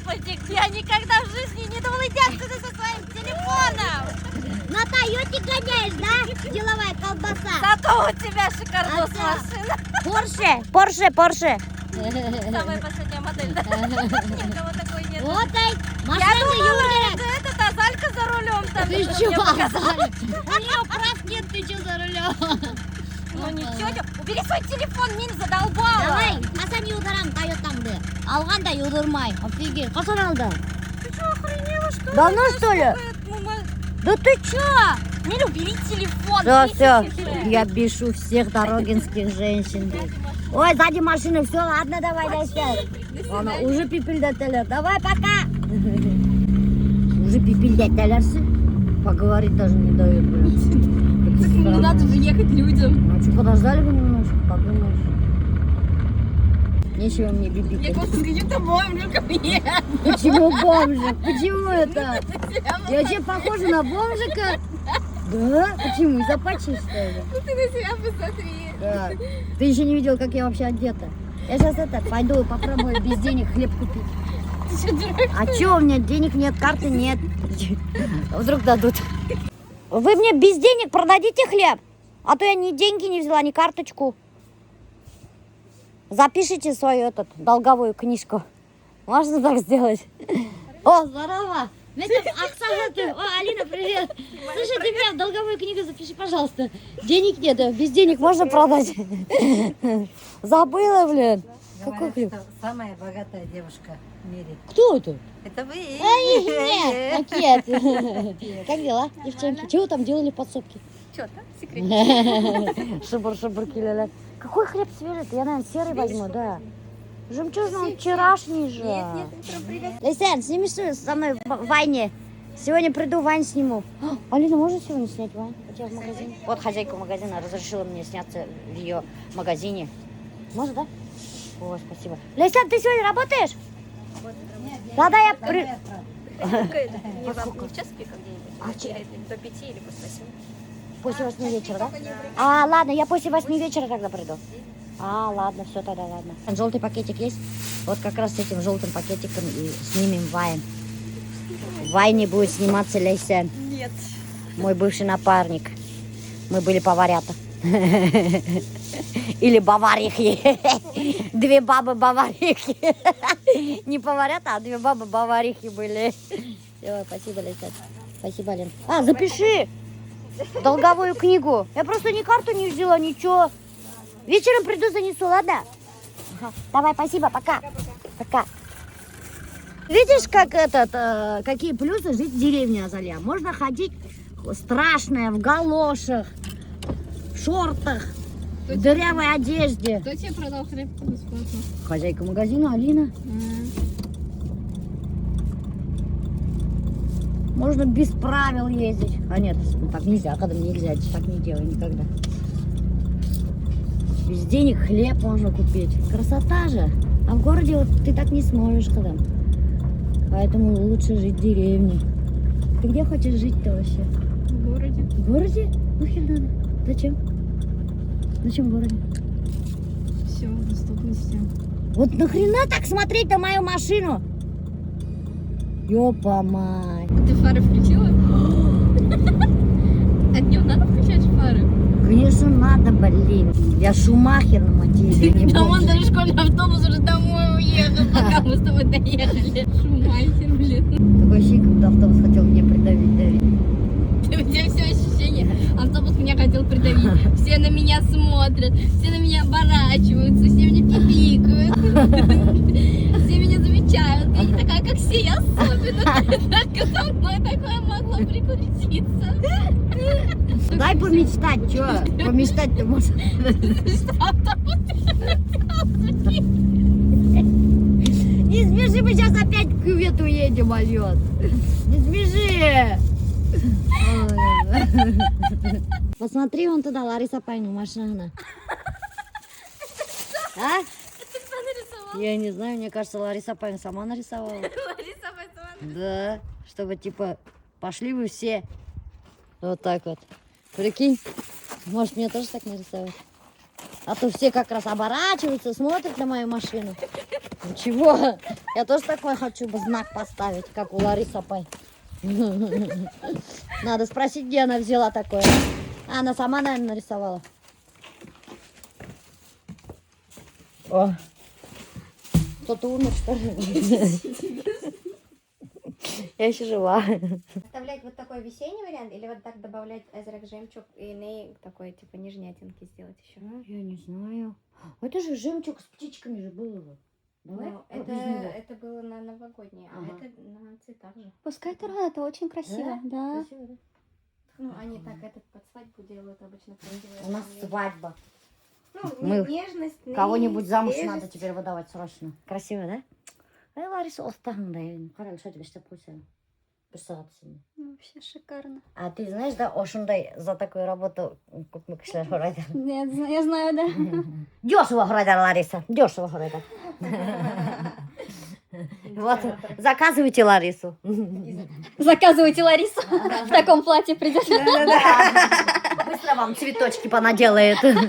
Господи, я никогда в жизни не думала идти отсюда со своим телефоном. На Тойоте гоняешь, да, деловая колбаса? Зато у тебя шикардос машина. Порше. Самая последняя модель, да? Никого такой нет. Вот эй, Я машина думала, Юрия. это Азалька за рулем там. Ты что-то чё, мне показала. У неё прав нет, ты чё за рулем? Ну не тетя, убери свой телефон, мен задолбала. Давай, Хасан юдырам Тойотамды. Алған да юдырмай. Офигеть. Қашан алды? Ты что, охренела, что ли? Давно, что ли? Да ты чё? Нель, убери телефон. Все, бесишь уже. я бешу всех дорогинских женщин. Ой, сзади машины, все, ладно, давай, Она уже пипильдетелер. Давай, пока. Уже пипильдетелерсы. Поговорить даже не дают, блин. Не надо же ехать людям. А что, подождали бы немножко, подумаешь? Нечего мне бибикать. Я просто с каким-то бомжиком еду. Почему бомжик? Почему это? Я тебе похожа на бомжика? Да? Почему? Из Апачи, что ли? Ну ты на себя посмотри. Да. Ты еще не видел, как я вообще одета. Я сейчас пойду попробую без денег хлеб купить. Ты что, дурак? А че, у меня денег нет, карты нет. Вдруг дадут. Вы мне без денег продадите хлеб? А то я ни деньги не взяла, ни карточку. Запишите свою долговую книжку. Можно так сделать? О, здорово! О, Алина, привет! Слушай, ты меня в долговую книгу запиши, пожалуйста. Денег нет, без денег можно продать. Забыла, блин. Какой хлеб? Самая богатая девушка в мире. Кто это? Это вы. Нет, пакет. Как дела, девчонки? Чего там делали в подсобке? Что-то, секрет. Шибур-шибур, киля-ля. Какой хлеб свежий? Я, наверное, серый возьму, да. Жемчужный, он вчерашний же. Нет, привет. Лейсан, сними со мной Вайне. Сегодня приду, Вань сниму. Алина, можно сегодня снять Вань? У тебя в магазине? Вот хозяйка магазина разрешила мне сняться в ее магазине. Можно, да? О, спасибо. Лейсан, ты сегодня работаешь? Тогда я... Не в час пика где-нибудь? До 5 или после 8? После 8 вечера, да? А, ладно, я после 8 вечера тогда приду. А, ладно, все тогда, ладно. Желтый пакетик есть? Вот как раз с этим желтым пакетиком и снимем Вайн. В Вайне будет сниматься Лейсан. Нет. Мой бывший напарник. Мы были поварята. Или баварихи. Две бабы баварихи. Не поварята, а две бабы баварихи были. Все, спасибо, Летят. Спасибо, Лен. А, запиши долговую книгу. Я просто ни карту не взяла, ничего. Вечером приду, занесу, ладно? Ага. Давай, спасибо, пока. Пока. Видишь, как какие плюсы жить в деревне, Азалия? Можно ходить страшное в галошах, в шортах, в дырявой одежде. Кто тебе продал хлеб бесплатно? Хозяйка магазина Алина. Можно без правил ездить. А нет, так нельзя, когда нельзя, так не делай никогда. Без денег хлеб можно купить. Красота же. А в городе вот ты так не сможешь когда. Поэтому лучше жить в деревне. Ты где хочешь жить-то вообще? В городе. В городе? Нахер надо? Зачем? Зачем в городе? Все, в доступности. Вот нахрена так смотреть на мою машину? Ёпа мать. Ты фары включила? А днем надо включать фары? Конечно надо, блин. Я Шумахер на мотиве. Да он даже школьный автобус уже домой уехал, пока мы с тобой доехали. Шумахер, блин. Такое ощущение, когда автобус хотел меня придавить. У тебя все ощущение. Автобус меня хотел придавить. Все на меня смотрят, все на меня оборачиваются, все мне пипикают. Все меня замечают. Я не такая, как все, я особенно. Только со мной такое могло прикрутиться. Дай помечтать, чё? Помечтать ты можешь. Не смеши, мы сейчас опять к кювету едем, Алён. Не смеши. Ой. Посмотри вон туда, Лариса Павловна, машина. А? Я не знаю, мне кажется, Лариса Павловна сама нарисовала. Лариса Павловна. Да, чтобы типа пошли вы все. Вот так вот. Прикинь, может мне тоже так нарисовать? А то все как раз оборачиваются, смотрят на мою машину. Ничего, я тоже такой хочу бы знак поставить, как у Ларисы Пай. Надо спросить, где она взяла такое. А, она сама, наверное, нарисовала. О, кто-то умер, что ли? Я еще жива. Оставлять вот такой весенний вариант или вот так добавлять эзрак жемчуг и ней такой типа нежнятинки сделать еще? Я не знаю. Это же жемчуг с птичками же было. Давай. Ну, это было на новогоднее, а это на цветах же. Пускай Туран, это очень красиво, да. Красиво, да? Ну, они так этот под свадьбу делают обычно красиво. У нас свадьба. Ну, Мы нежность. Кого-нибудь замуж свежесть. надо теперь выдавать срочно. Красиво, да? Ай, Лариса, остаңдай. Қараң, что тебе істеп қойсаң? Бір сағат сені. Ну, вообще шикарно. А ты знаешь, да, ошундай за такую работу көпме кісілер сұрайды. Нет, я знаю, да. Дешево сұрайды, Лариса, дешево сұрайды. Вот, заказывайте Ларису. Заказывайте Ларису. В таком платье придет. Быстро вам цветочки понаделает. Нет,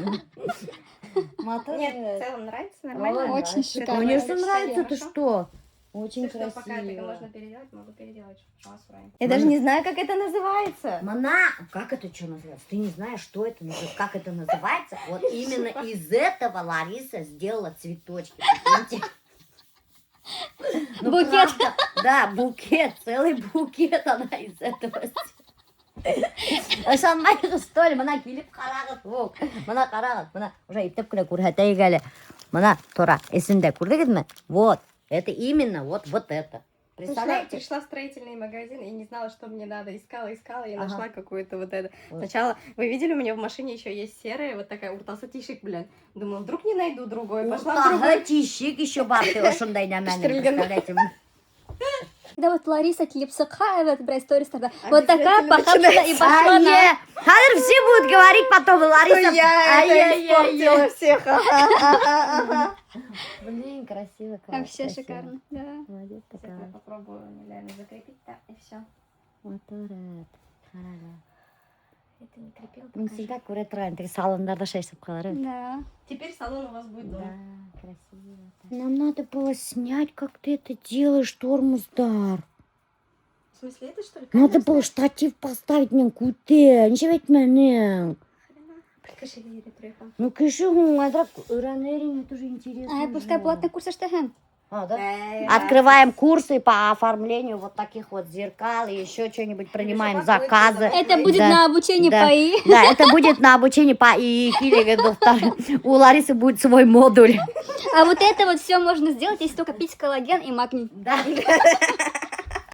в целом нравится, нормально. Очень шикарно. Конечно, нравится, ты что? Очень Что, пока это красиво. можно переделать, могу переделать. Я даже не знаю, как это называется. Мана, как это что называется? Ты не знаешь, что это называется, как это называется? Вот именно из этого Лариса сделала цветочки. Прикиньте. Ну, Букет. правда, да, букет, целый букет она из этого сделала. Санмайсыз, что ли, мына келіп қарағыз, оқ, мына қарағыз, мына уже иттеп кіре көрсетейік әлі. Мына тура есімде көрдіңіз ме? Вот, это именно вот это. Представляете? Пришла в строительный магазин и не знала, что мне надо. Искала и нашла какую-то вот это. Сначала, вы видели, у меня в машине еще есть серая, вот такая уртасы тишик, блин. Думала, вдруг не найду другой. Пошла в другой. Уртағы тишик еще бар, ты ошондай нәмәне, представляете? Да вот Лариса Клипсакаева, это про историю тогда. Вот такая похабная и пошла на... Хадр все будут говорить потом, Лариса... Я всех. Блин, красиво. Вообще шикарно, да. Молодец такая. Я попробую, наверное, закрепить, да, и все. Вот это. Это не крепил. Мен всегда көре тұрайын, тегі салондарда шайсып қалар. Да. Теперь салон у вас будет дома. Да, красиво. Нам надо было снять, как ты это делаешь, Тормоздар. В смысле, это что ли? Надо было штатив поставить, мен куте, ничего ведь менен. Прикажи, Ире, приехал. Ну, кишигу, это мне тоже интересно. А, пускай платный курс Аштаген. А, да? Открываем курсы по оформлению вот таких вот зеркал и еще что-нибудь, принимаем заказы. Это будет Да, на обучение да, по И. Да, это будет на обучение по ИИ. У Ларисы будет свой модуль. А вот это вот все можно сделать, если только пить коллаген и магний. Да.